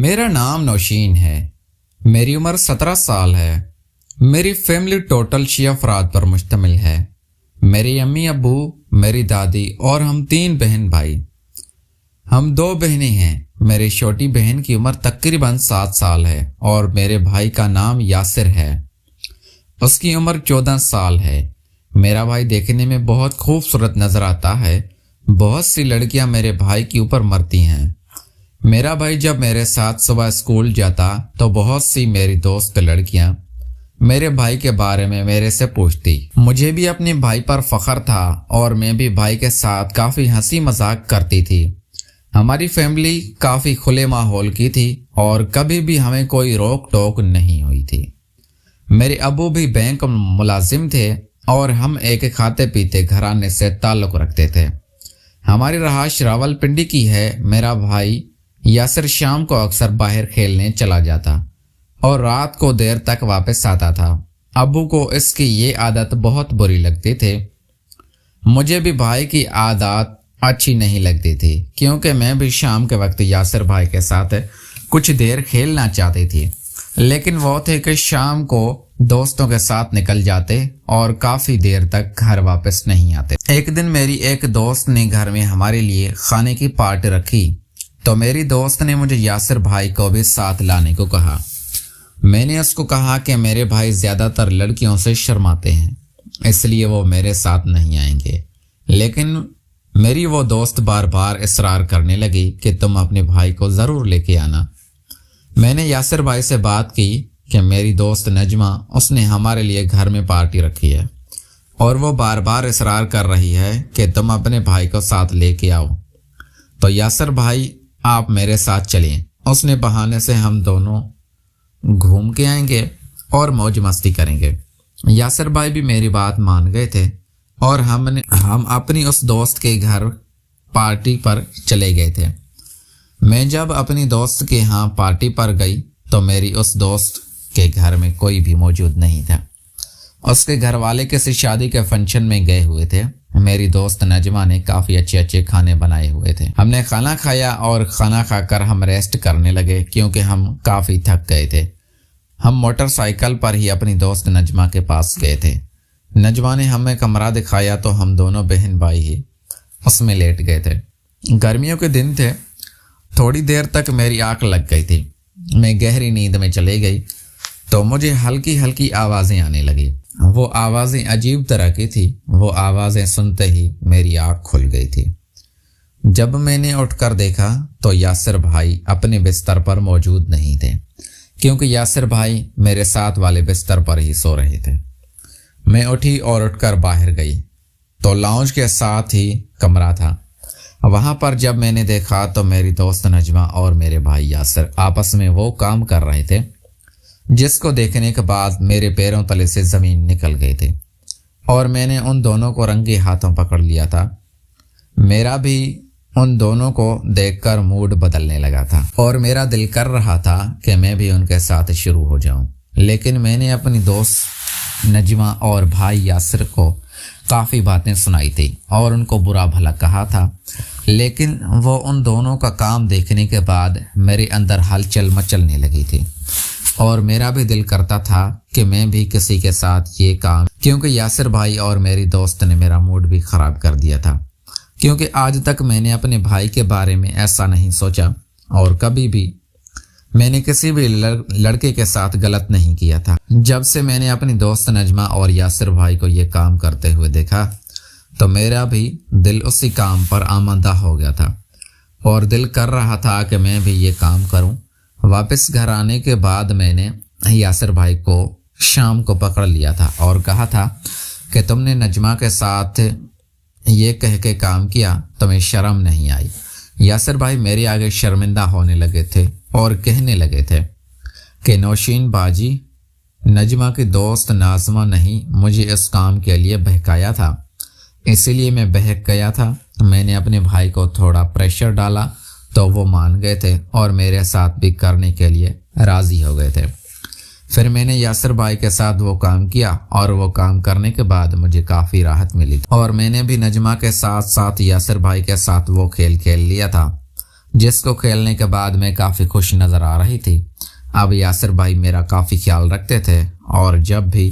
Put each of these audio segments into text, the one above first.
میرا نام نوشین ہے۔ میری عمر 17 سال ہے۔ میری فیملی ٹوٹل 6 افراد پر مشتمل ہے۔ میری امی ابو، میری دادی اور ہم 3 بہن بھائی۔ ہم 2 بہنیں ہیں۔ میری چھوٹی بہن کی عمر تقریباً 7 سال ہے اور میرے بھائی کا نام یاسر ہے۔ اس کی عمر 14 سال ہے۔ میرا بھائی دیکھنے میں بہت خوبصورت نظر آتا ہے۔ بہت سی لڑکیاں میرے بھائی کے اوپر مرتی ہیں۔ میرا بھائی جب میرے ساتھ صبح اسکول جاتا تو بہت سی میری دوست لڑکیاں میرے بھائی کے بارے میں میرے سے پوچھتی۔ مجھے بھی اپنے بھائی پر فخر تھا اور میں بھی بھائی کے ساتھ کافی ہنسی مذاق کرتی تھی۔ ہماری فیملی کافی کھلے ماحول کی تھی اور کبھی بھی ہمیں کوئی روک ٹوک نہیں ہوئی تھی۔ میرے ابو بھی بینک ملازم تھے اور ہم ایک کھاتے پیتے گھرانے سے تعلق رکھتے تھے۔ ہماری رہائش راولپنڈی کی ہے۔ میرا بھائی یاسر شام کو اکثر باہر کھیلنے چلا جاتا اور رات کو دیر تک واپس آتا تھا۔ ابو کو اس کی یہ عادت بہت بری لگتی تھی۔ مجھے بھی بھائی کی عادات اچھی نہیں لگتی تھی کیونکہ میں بھی شام کے وقت یاسر بھائی کے ساتھ کچھ دیر کھیلنا چاہتی تھی، لیکن وہ تھے کہ شام کو دوستوں کے ساتھ نکل جاتے اور کافی دیر تک گھر واپس نہیں آتے۔ ایک دن میری ایک دوست نے گھر میں ہمارے لیے کھانے کی پارٹی رکھی تو میری دوست نے مجھے یاسر بھائی کو بھی ساتھ لانے کو کہا۔ میں نے اس کو کہا کہ میرے بھائی زیادہ تر لڑکیوں سے شرماتے ہیں، اس لیے وہ میرے ساتھ نہیں آئیں گے، لیکن میری وہ دوست بار بار اصرار کرنے لگی کہ تم اپنے بھائی کو ضرور لے کے آنا۔ میں نے یاسر بھائی سے بات کی کہ میری دوست نجمہ، اس نے ہمارے لیے گھر میں پارٹی رکھی ہے اور وہ بار بار اصرار کر رہی ہے کہ تم اپنے بھائی کو ساتھ لے کے آؤ، تو یاسر بھائی آپ میرے ساتھ چلیں، اس نے بہانے سے ہم دونوں گھوم کے آئیں گے اور موج مستی کریں گے۔ یاسر بھائی بھی میری بات مان گئے تھے اور ہم اپنی اس دوست کے گھر پارٹی پر چلے گئے تھے۔ میں جب اپنی دوست کے ہاں پارٹی پر گئی تو میری اس دوست کے گھر میں کوئی بھی موجود نہیں تھا۔ اس کے گھر والے کسی شادی کے فنکشن میں گئے ہوئے تھے۔ میری دوست نجمہ نے کافی اچھے کھانے بنائے ہوئے تھے۔ ہم نے کھانا کھایا اور کھانا کھا کر ہم ریسٹ کرنے لگے کیونکہ ہم کافی تھک گئے تھے۔ ہم موٹر سائیکل پر ہی اپنی دوست نجمہ کے پاس گئے تھے۔ نجمہ نے ہمیں کمرہ دکھایا تو ہم دونوں بہن بھائی ہی اس میں لیٹ گئے تھے۔ گرمیوں کے دن تھے۔ تھوڑی دیر تک میری آنکھ لگ گئی تھی۔ میں گہری نیند میں چلی گئی تو مجھے ہلکی ہلکی آوازیں آنے لگی۔ وہ آوازیں عجیب طرح کی تھی۔ وہ آوازیں سنتے ہی میری آنکھ کھل گئی تھی۔ جب میں نے اٹھ کر دیکھا تو یاسر بھائی اپنے بستر پر موجود نہیں تھے کیونکہ یاسر بھائی میرے ساتھ والے بستر پر ہی سو رہے تھے۔ میں اٹھی اور اٹھ کر باہر گئی تو لاؤنج کے ساتھ ہی کمرہ تھا۔ وہاں پر جب میں نے دیکھا تو میری دوست نجمہ اور میرے بھائی یاسر آپس میں وہ کام کر رہے تھے جس کو دیکھنے کے بعد میرے پیروں تلے سے زمین نکل گئی تھی اور میں نے ان دونوں کو رنگے ہاتھوں پکڑ لیا تھا۔ میرا بھی ان دونوں کو دیکھ کر موڈ بدلنے لگا تھا اور میرا دل کر رہا تھا کہ میں بھی ان کے ساتھ شروع ہو جاؤں، لیکن میں نے اپنی دوست نجمہ اور بھائی یاسر کو کافی باتیں سنائی تھی اور ان کو برا بھلا کہا تھا، لیکن وہ ان دونوں کا کام دیکھنے کے بعد میرے اندر ہلچل مچلنے لگی تھی اور میرا بھی دل کرتا تھا کہ میں بھی کسی کے ساتھ یہ کام، کیونکہ یاسر بھائی اور میری دوست نے میرا موڈ بھی خراب کر دیا تھا، کیونکہ آج تک میں نے اپنے بھائی کے بارے میں ایسا نہیں سوچا اور کبھی بھی میں نے کسی بھی لڑکے کے ساتھ غلط نہیں کیا تھا۔ جب سے میں نے اپنی دوست نجمہ اور یاسر بھائی کو یہ کام کرتے ہوئے دیکھا تو میرا بھی دل اسی کام پر آمادہ ہو گیا تھا اور دل کر رہا تھا کہ میں بھی یہ کام کروں۔ واپس گھر آنے کے بعد میں نے یاسر بھائی کو شام کو پکڑ لیا تھا اور کہا تھا کہ تم نے نجمہ کے ساتھ یہ کہہ کے کام کیا، تمہیں شرم نہیں آئی؟ یاسر بھائی میرے آگے شرمندہ ہونے لگے تھے اور کہنے لگے تھے کہ نوشین باجی، نجمہ کی دوست ناظمہ نہیں مجھے اس کام کے لیے بہکایا تھا، اسی لیے میں بہک گیا تھا۔ میں نے اپنے بھائی کو تھوڑا پریشر ڈالا تو وہ مان گئے تھے اور میرے ساتھ بھی کرنے کے لیے راضی ہو گئے تھے۔ پھر میں نے یاسر بھائی کے ساتھ وہ کام کیا اور وہ کام کرنے کے بعد مجھے کافی راحت ملی اور میں نے بھی نجمہ کے ساتھ ساتھ یاسر بھائی کے ساتھ وہ کھیل کھیل لیا تھا جس کو کھیلنے کے بعد میں کافی خوش نظر آ رہی تھی۔ اب یاسر بھائی میرا کافی خیال رکھتے تھے اور جب بھی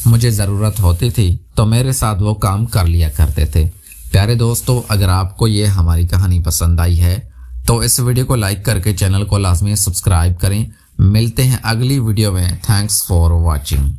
مجھے ضرورت ہوتی تھی تو میرے ساتھ وہ کام کر لیا کرتے تھے۔ پیارے دوستو، اگر آپ کو یہ ہماری کہانی پسند آئی ہے تو اس ویڈیو کو لائک کر کے چینل کو لازمی سبسکرائب کریں۔ ملتے ہیں اگلی ویڈیو میں۔ Thanks for watching.